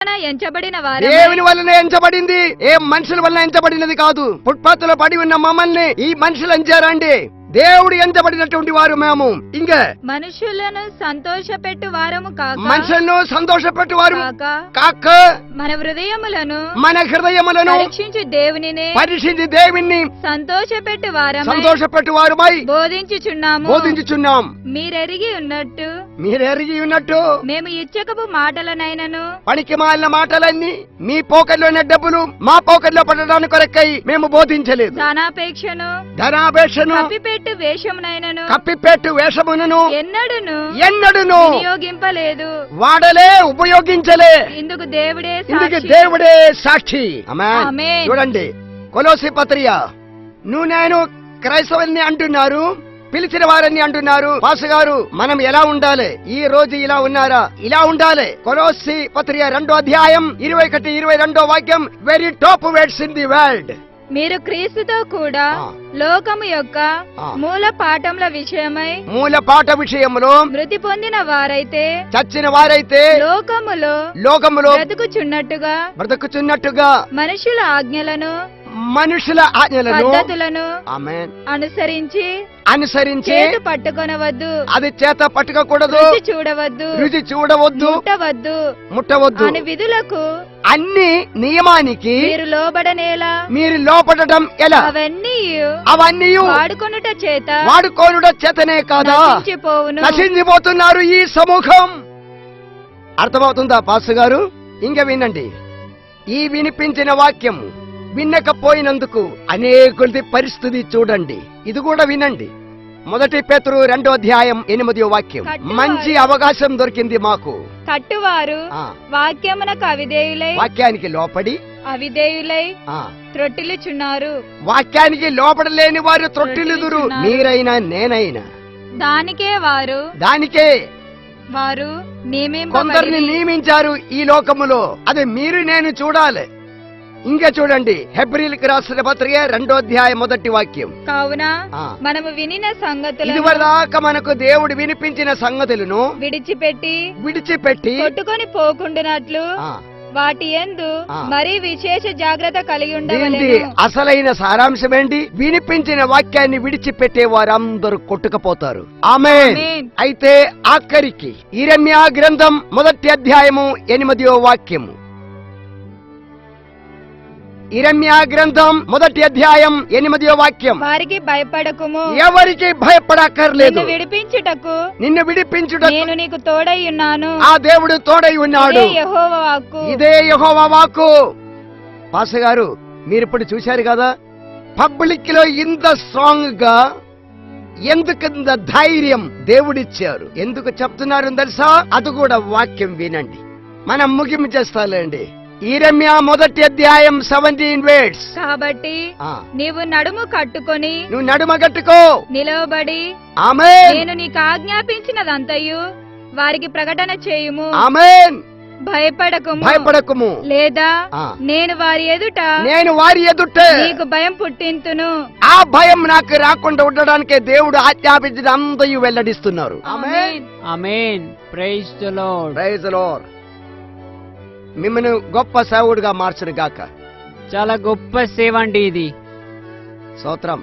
ఎంచబడిన దేవుని వలన ఎంచబడింది, ఏ మనుషుల వలన ఎంచబడినది కాదు. ఫుట్పాత్ లో పడి ఉన్న మమ్మల్ని ఈ మనుషులు ఎంచారండి. దేవుడు ఎంచబడినటువంటి వారు మేము. ఇంకా మనుషులను సంతోషపెట్టు వారము కాక, మనుషులను సంతోషపెట్టు వారు కాక, మన హృదయములను పరీక్షించి దేవుని సంతోషపెట్టు వారమై బోధించుచున్నాం. మీరెరిగి ఉన్నట్టు మేము ఇచ్చకపు మాటలనైనను పనికి మాలిన మాటలన్నీ మీ పోకల్లోనే డబ్బులు మా పోకల్లో పడడానికి కొరకై మేము బోధించలేదు. ధనాపేక్షను కప్పిపెట్టు వేషమును ఎన్నడును ఉపయోగించలే. ఇందుకు దేవుడే సాక్షి. ఆమేన్. చూడండి, కొలోసి పత్రిక. నేను క్రైస్తవుల్ని అంటున్నారు, పిలిచిన వారని అంటున్నారు. పాస్ గారు, మనం ఎలా ఉండాలి? ఈ రోజు ఇలా ఉన్నారా? ఇలా ఉండాలి. కొలోసి పత్రిక 2వ అధ్యాయం 21-22 వాక్యం. Very top words in the world. మీరు క్రీస్తుతో కూడా లోకము యొక్క మూల పాఠ విషయములో మృతి పొందిన వారైతే, చచ్చిన వారైతే లోకములో బ్రతుకుచున్నట్టుగా మనుషుల ఆజ్ఞలను పద్ధతులను అనుసరించి పట్టుకొనవద్దు, అది చేత పట్టుకోకూడదు, రుచి చూడవద్దు, ముట్టవద్దు అని విధులకు అన్ని నియమానికి మీరు లోబడడం ఎలా? అవన్నీ వాడుకొనుట చేతనే కాదా నశించిపోతున్నారు ఈ సమూహం. అర్థమవుతుందా పాస్ గారు? ఇంకా వినండి, ఈ వినిపించిన వాక్యం వినకపోయినందుకు అనేకులది పరిస్థితి చూడండి. ఇది కూడా వినండి. 1 పేతురు 2వ అధ్యాయం 8వ వాక్యం. మంచి అవకాశం దొరికింది మాకు. కట్టువారు వాక్యమునకు వాక్యానికి లోపడి అవిధేయులై త్రొట్టిల్లుచున్నారు. వాక్యానికి లోపడలేని వారు త్రొట్టిల్లుదురు, మీరైనా నేనైనా. దానికే వారు కొందరిని నియమించారు ఈ లోకములో. అది మీరు నేను చూడాలి. ఇంకా చూడండి, హెబ్రీయులకు రాసిన పత్రిక 2వ అధ్యాయం 1వ వాక్యం. కావున మనము వినిన సంగతులను, ఇదివరదాకా మనకు దేవుడు వినిపించిన సంగతులను విడిచిపెట్టి కొట్టుకొని పోకుండానట్లు వాటి యందు మరీ విశేష జాగ్రత్త కలిగి ఉండవలెను. అసలైన సారాంశం ఏంటి? వినిపించిన వాక్యాన్ని విడిచిపెట్టే వారందరూ కొట్టుకుపోతారు. ఆమేన్. అయితే ఆఖరికి ఇర్మియా గ్రంథం 1వ అధ్యాయము 8వ వాక్యము. ఇర్మియా గ్రంథం 1వ అధ్యాయం 8వ వాక్యం. వారికి భయపడకుము, ఎవరికి భయపడక్కర్లేదు. నిన్ను విడిపించుటకు నేను నీకు తోడై ఉన్నాను. ఆ దేవుడు తోడై ఉన్నాడు. ఇదే యెహోవా వాక్కు. పాస్ గారు, మీరు ఇప్పుడు చూశారు కదా, పబ్లిక్ లో ఇంత స్ట్రాంగ్ గా ఎందుకంత ధైర్యం దేవుడిచ్చారు. ఎందుకు చెప్తున్నారు తెలుసా? అది కూడా వాక్యం వినండి. మనం ముగింపు చేస్తాలేండి. ఇర్మియా 1వ అధ్యాయం 17 వర్డ్స్. కాబట్టి నీవు నడుము కట్టుకో, నిలవబడి ఆమేన్ నేను నీకు ఆజ్ఞాపించినదంతయు వారికి ప్రకటన చేయుము. ఆమేన్. భయపడకుము, లేదా నేను వారి ఎదుట నీకు భయం పుట్టింతును. ఆ భయం నాకు రాకుండా ఉండడానికే దేవుడు ఆజ్ఞాపించిన అంతయు వెల్లడిస్తున్నారు. ఆమేన్. ఆమేన్. Praise the lord. Praise the lord. మిమ్మల్ని గొప్ప సేవకుడిగా మార్చును గాక. చాలా గొప్ప సేవ అండి ఇది. స్తోత్రం.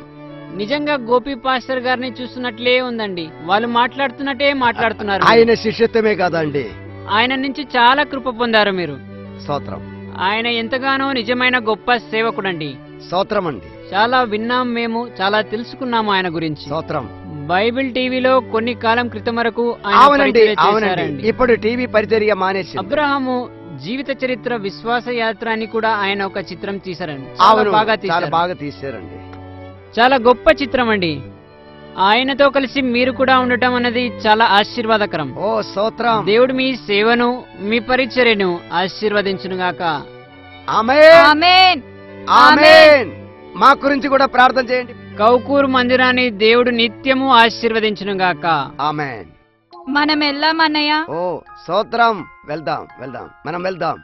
నిజంగా గోపి పాస్టర్ గారిని చూస్తున్నట్లే ఉందండి. వాళ్ళు మాట్లాడుతున్నట్టే మాట్లాడుతున్నారు. ఆయన శిష్యత్వమే కదండి, ఆయన నుంచి చాలా కృప పొందారు మీరు. స్తోత్రం. ఆయన ఎంతగానో నిజమైన గొప్ప సేవకుడండి. స్తోత్రం అండి. చాలా విన్నాం, మేము చాలా తెలుసుకున్నాము ఆయన గురించి. స్తోత్రం. బైబిల్ టీవీలో కొన్ని కాలం క్రితం వరకు ఇప్పుడు టీవీ పరిచర్య మానేసి అబ్రహాము జీవిత చరిత్ర విశ్వాస యాత్ర అని కూడా ఆయన ఒక చిత్రం తీశారండి. చాలా బాగా తీశారండి. చాలా గొప్ప చిత్రం అండి. ఆయనతో కలిసి మీరు కూడా ఉండటం అనేది చాలా ఆశీర్వాదకరం. ఓ స్తోత్రం. దేవుడు మీ సేవను, మీ పరిచర్యను ఆశీర్వదించును గాక. ఆమేన్. ఆమేన్. మా గురించి కూడా ప్రార్థన చేయండి. కౌకూర్ మందిరాన్ని దేవుడు నిత్యము ఆశీర్వదించును గాక. ఆమేన్. మనం వెళ్దాం అన్నయ్య. ఓ స్తోత్రం. వెళ్దాం, మనం వెళ్దాం.